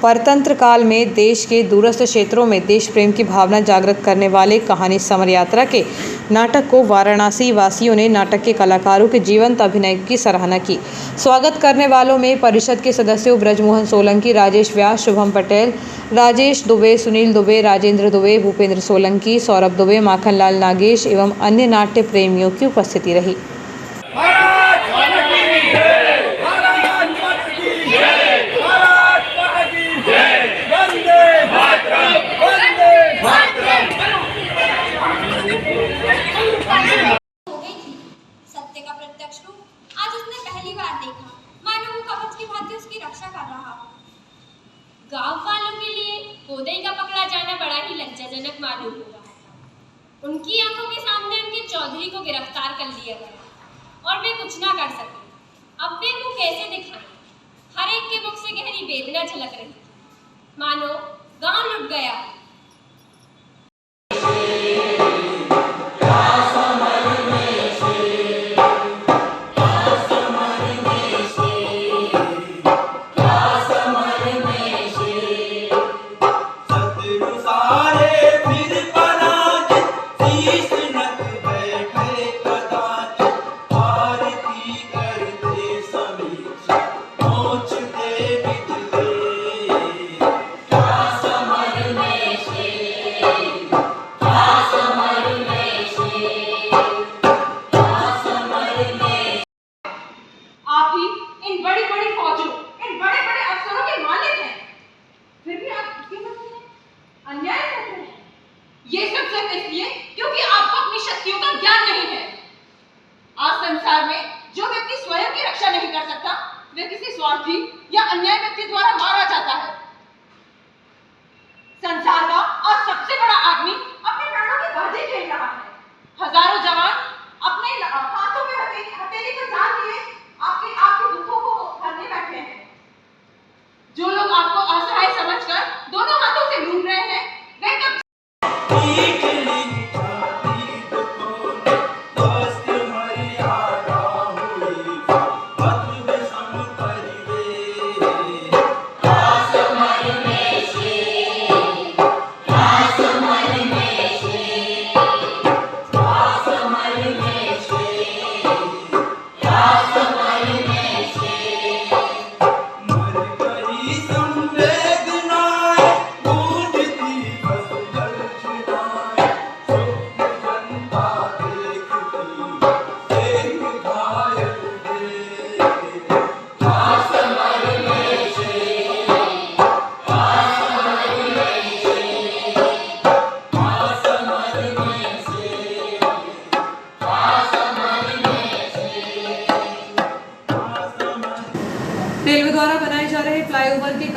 परतंत्र काल में देश के दूरस्थ क्षेत्रों में देश प्रेम की भावना जागृत करने वाले कहानी समर यात्रा के नाटक को वाराणसी वासियों ने नाटक के कलाकारों के जीवंत अभिनय की सराहना की। स्वागत करने वालों में परिषद के सदस्यों ब्रजमोहन सोलंकी, राजेश व्यास, शुभम पटेल, राजेश दुबे, सुनील दुबे, राजेंद्र दुबे, भूपेंद्र सोलंकी, सौरभ दुबे, माखनलाल नागेश एवं अन्य नाट्य प्रेमियों की उपस्थिति रही। गांव वालों के लिए कोदई का पकड़ा जाना बड़ा ही लज्जाजनक मालूम हो रहा था। उनकी आंखों के सामने उनके चौधरी को गिरफ्तार कर लिया गया और वे कुछ ना कर सके। अब वे मुंह कैसे दिखाएं? हर एक के मुख से गहरी वेदना झलक रही थी, मानो गांव लुट गया। ये सब सिर्फ इसलिए क्योंकि आपको अपनी शक्तियों का ज्ञान नहीं है। आज संसार में जो व्यक्ति स्वयं की रक्षा नहीं कर सकता, वह किसी स्वार्थी या अन्याय व्यक्ति द्वारा मारा जाता है। संसार का आज सबसे बड़ा आदमी अपने प्राणों की बाजी खेल रहा है। हजारों जवान अपने हाथों में हथेली को जान लिए आपके दुखों को भरने बैठे हैं। जो लोग आपको असहाय समझकर दोनों हाथों से लूट रहे हैं, वे कब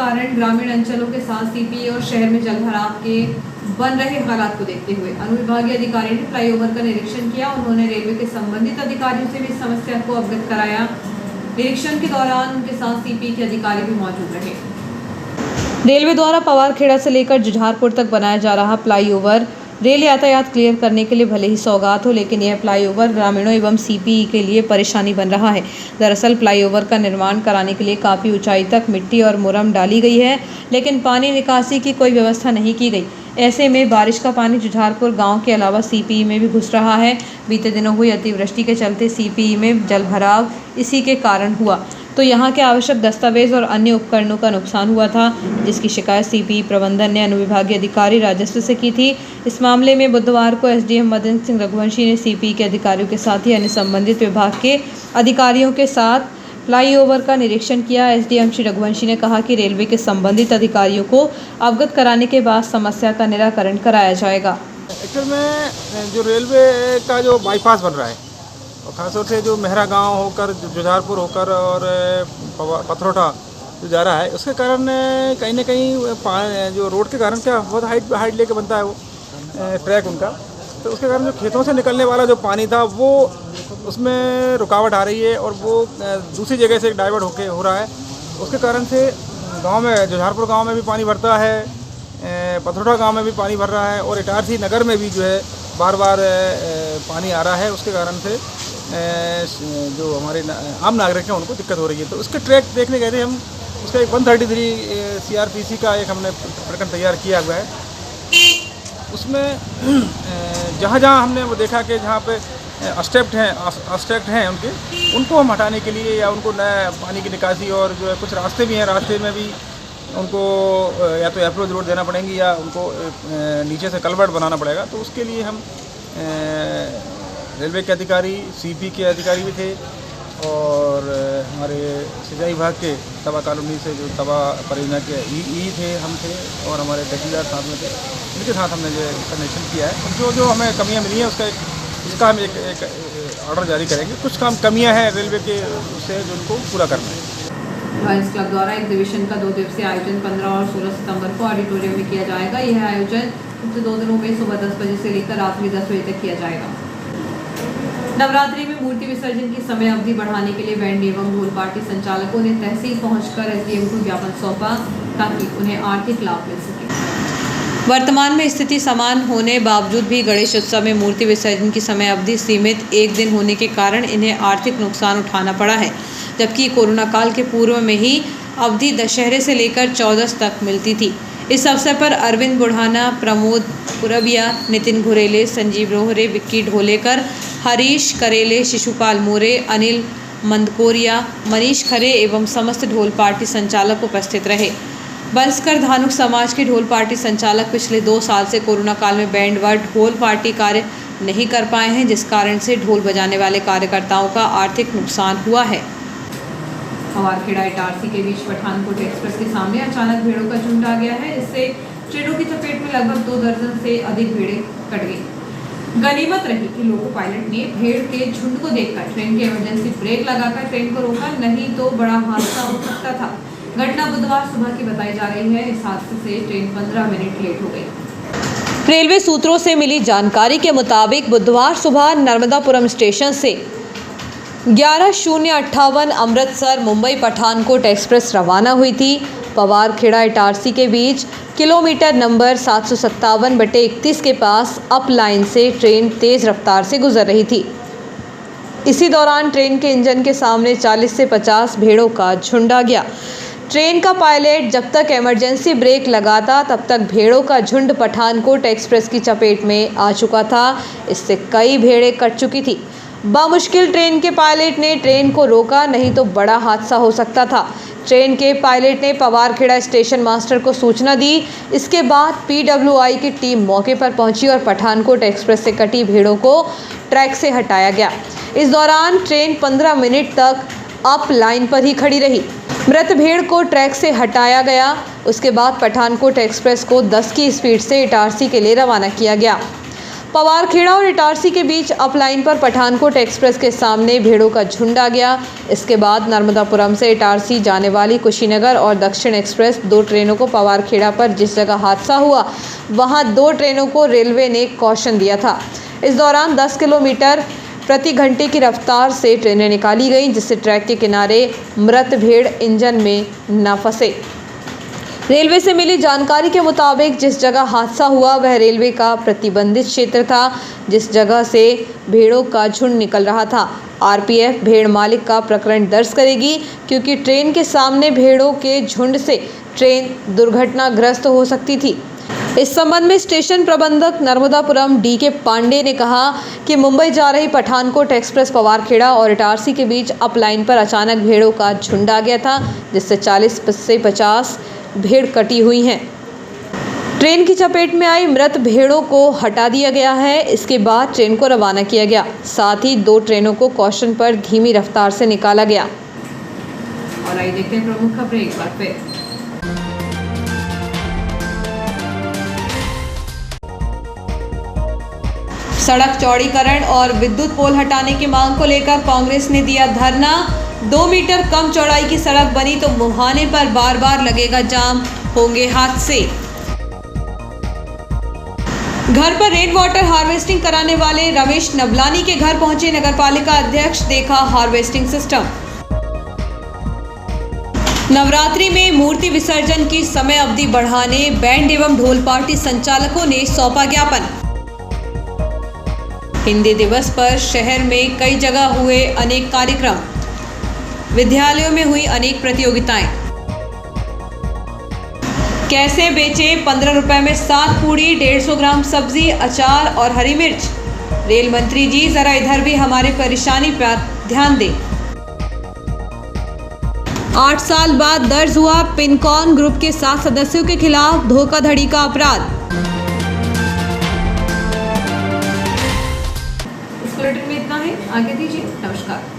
कारण ग्रामीण अंचलों के साथ सीपी और शहर में जलभराव के बन रहे हालात को देखते हुए अनुविभागीय अधिकारी ने फ्लाईओवर का निरीक्षण किया। उन्होंने रेलवे के संबंधित अधिकारियों से भी इस समस्या को अवगत कराया। निरीक्षण के दौरान उनके साथ सीपी के अधिकारी भी मौजूद रहे। रेलवे द्वारा पवारखेड़ा से लेकर जुझारपुर तक बनाया जा रहा फ्लाईओवर रेल यातायात क्लियर करने के लिए भले ही सौगात हो, लेकिन यह फ्लाईओवर ग्रामीणों एवं सीपीई के लिए परेशानी बन रहा है। दरअसल फ्लाईओवर का निर्माण कराने के लिए काफ़ी ऊंचाई तक मिट्टी और मुरम डाली गई है, लेकिन पानी निकासी की कोई व्यवस्था नहीं की गई। ऐसे में बारिश का पानी जुझारपुर गांव के अलावा सीपीई में भी घुस रहा है। बीते दिनों हुई अतिवृष्टि के चलते सीपीई में जलभराव इसी के कारण हुआ, तो यहाँ के आवश्यक दस्तावेज और अन्य उपकरणों का नुकसान हुआ था, जिसकी शिकायत सीपीई प्रबंधन ने अनुविभागीय अधिकारी राजस्व से की थी। इस मामले में बुधवार को एसडीएम मदन सिंह रघुवंशी ने सीपीई के अधिकारियों के साथ ही अन्य संबंधित विभाग के अधिकारियों के साथ फ्लाईओवर का निरीक्षण किया। एसडीएम श्री रघुवंशी ने कहा कि रेलवे के संबंधित अधिकारियों को अवगत कराने के बाद समस्या का निराकरण कराया जाएगा। एक्चुअल में जो रेलवे का जो बाईपास बन रहा है और खासतौर से जो मेहरा गांव होकर जुझारपुर होकर और पथरोटा जो जा रहा है, उसके कारण कहीं ना कहीं जो रोड के कारण क्या बहुत हाइट लेके बनता है वो ट्रैक उनका, तो उसके कारण जो खेतों से निकलने वाला जो पानी था वो उसमें रुकावट आ रही है और वो दूसरी जगह से डाइवर्ट हो रहा है। उसके कारण से गांव में जुझारपुर गांव में भी पानी भरता है, पथरोटा गांव में भी पानी भर रहा है और इटारसी नगर में भी जो है बार बार पानी आ रहा है। उसके कारण से जो हमारे आम नागरिक हैं उनको दिक्कत हो रही है। तो उसके ट्रैक देखने गए थे हम, उसका एक 133 CRPC का एक हमने प्रकरण तैयार किया हुआ है। उसमें जहाँ जहाँ हमने वो देखा कि जहाँ पे अस्टेक्ट हैं उनको हम हटाने के लिए या उनको नया पानी की निकासी और जो है कुछ रास्ते भी हैं, रास्ते में भी उनको या तो अप्रोच रोड देना पड़ेंगी या उनको नीचे से कलवर्ट बनाना पड़ेगा। तो उसके लिए हम रेलवे के अधिकारी, सीपी के अधिकारी भी थे और हमारे सिंचाई विभाग के तवा कॉलोनी से जो तवा परियोजना के ई थे, हम थे और हमारे तहसीलदार साथ में थे, इनके साथ हमने जो कनेक्शन किया है। और जो हमें कमियां मिली हैं उसका हम एक ऑर्डर जारी करेंगे। कुछ काम कमियां हैं रेलवे के उससे जो उनको पूरा करना है। लायंस क्लब द्वारा एक डिवीजन का 2 दिवसीय आयोजन 15 और 16 सितंबर को ऑडिटोरियम में किया जाएगा। यह आयोजन पिछले 2 दिनों में सुबह 10 बजे से लेकर रात्रि 10 बजे तक किया जाएगा। नवरात्रि में मूर्ति विसर्जन की समय अवधि बढ़ाने के लिए बैंड एवं ढोल पार्टी संचालकों ने तहसील पहुंचकर एसडीएम को ज्ञापन सौंपा ताकि उन्हें आर्थिक लाभ मिल सके। वर्तमान में स्थिति समान होने बावजूद भी गणेश उत्सव में मूर्ति विसर्जन की समय अवधि सीमित 1 दिन होने के कारण इन्हें आर्थिक नुकसान उठाना पड़ा है, जबकि कोरोना काल के पूर्व में ही अवधि दशहरे से लेकर 14 तक मिलती थी। इस अवसर पर अरविंद बुढ़ाना, प्रमोद पुरबिया, नितिन घुरेले, संजीव रोहरे, विक्की ढोलेकर, हरीश करेले, शिशुपाल मोरे, अनिल मंदकोरिया, मनीष खरे एवं समस्त ढोल पार्टी संचालक उपस्थित रहे। बंसकर धानुक समाज के ढोल पार्टी संचालक पिछले 2 साल से कोरोना काल में बैंड व ढोल पार्टी कार्य नहीं कर पाए हैं, जिस कारण से ढोल बजाने वाले कार्यकर्ताओं का आर्थिक नुकसान हुआ है। पवारखेड़ा इटारसी के बीच पठानकोट एक्सप्रेस के सामने अचानक भेड़ों का झुंड आ गया है, जिससे ट्रेनों की चपेट में लगभग 2 दर्जन से अधिक भेड़ें कट गई। गनीमत रही कि लोको पायलट ने भेड़ के झुंड को देखकर ट्रेन के इमरजेंसी ब्रेक लगाकर ट्रेन को रोका, नहीं तो बड़ा हादसा हो सकता था। घटना बुधवार सुबह की बताई जा रही है। इस हादसे से ट्रेन 15 मिनट लेट हो गई। रेलवे सूत्रों से मिली जानकारी के मुताबिक बुधवार सुबह नर्मदापुरम स्टेशन से 11:58 अमृतसर मुंबई पठानकोट एक्सप्रेस रवाना हुई थी। पवारखेड़ा इटारसी के बीच किलोमीटर नंबर 757/31 के पास अप लाइन से ट्रेन तेज़ रफ्तार से गुजर रही थी। इसी दौरान ट्रेन के इंजन के सामने 40 से 50 भेड़ों का झुंड आ गया। ट्रेन का पायलट जब तक इमरजेंसी ब्रेक लगाता तब तक भेड़ों का झुंड पठानकोट एक्सप्रेस की चपेट में आ चुका था। इससे कई भेड़ें कट चुकी थी। बामुश्किल ट्रेन के पायलट ने ट्रेन को रोका, नहीं तो बड़ा हादसा हो सकता था। ट्रेन के पायलट ने पवारखेड़ा स्टेशन मास्टर को सूचना दी। इसके बाद PWI की टीम मौके पर पहुंची और पठानकोट एक्सप्रेस से कटी भेड़ों को ट्रैक से हटाया गया। इस दौरान ट्रेन 15 मिनट तक अप लाइन पर ही खड़ी रही। मृत भेड़ को ट्रैक से हटाया गया। उसके बाद पठानकोट एक्सप्रेस को 10 की स्पीड से इटारसी के लिए रवाना किया गया। पवारखेड़ा और इटारसी के बीच अपलाइन पर पठानकोट एक्सप्रेस के सामने भेड़ों का झुंड आ गया। इसके बाद नर्मदापुरम से इटारसी जाने वाली कुशीनगर और दक्षिण एक्सप्रेस 2 ट्रेनों को पवारखेड़ा पर जिस जगह हादसा हुआ वहां 2 ट्रेनों को रेलवे ने कॉशन दिया था। इस दौरान 10 किलोमीटर प्रति घंटे की रफ्तार से ट्रेनें निकाली गईं, जिससे ट्रैक के किनारे मृत भेड़ इंजन में न फंसे। रेलवे से मिली जानकारी के मुताबिक जिस जगह हादसा हुआ वह रेलवे का प्रतिबंधित क्षेत्र था, जिस जगह से भेड़ों का झुंड निकल रहा था। आरपीएफ भेड़ मालिक का प्रकरण दर्ज करेगी, क्योंकि ट्रेन के सामने भेड़ों के झुंड से ट्रेन दुर्घटनाग्रस्त हो सकती थी। इस संबंध में स्टेशन प्रबंधक नर्मदापुरम डी.के. पांडे ने कहा कि मुंबई जा रही पठानकोट एक्सप्रेस पवारखेड़ा और इटारसी के बीच अपलाइन पर अचानक भेड़ों का झुंड आ गया था, जिससे 40 से 50 भेड़ कटी हुई हैं। ट्रेन की चपेट में आई मृत भेड़ों को हटा दिया गया है। इसके बाद ट्रेन को रवाना किया गया। साथ ही 2 ट्रेनों को कॉशन पर धीमी रफ्तार से निकाला गया। और आइए देखते हैं प्रमुख खबरें एक बार फिर। सड़क चौड़ीकरण और विद्युत पोल हटाने की मांग को लेकर कांग्रेस ने दिया धरना। 2 मीटर कम चौड़ाई की सड़क बनी तो मुहाने पर बार बार लगेगा जाम, होंगे हादसे। घर पर रेन वाटर हार्वेस्टिंग कराने वाले रमेश नबलानी के घर पहुंचे नगरपालिका अध्यक्ष, देखा हार्वेस्टिंग सिस्टम। नवरात्रि में मूर्ति विसर्जन की समय अवधि बढ़ाने बैंड एवं ढोल पार्टी संचालकों ने सौंपा ज्ञापन। हिंदी दिवस पर शहर में कई जगह हुए अनेक कार्यक्रम, विद्यालयों में हुई अनेक प्रतियोगिताएं। कैसे बेचे 15 रुपए में 7 पूड़ी, 150 ग्राम सब्जी, अचार और हरी मिर्च। रेल मंत्री जी जरा इधर भी हमारे परेशानी पर ध्यान दें। 8 साल बाद दर्ज हुआ पिनकॉन ग्रुप के 7 सदस्यों के खिलाफ धोखाधड़ी का अपराध। इस बुलेटिन में इतना ही, आगे दीजिए, नमस्कार।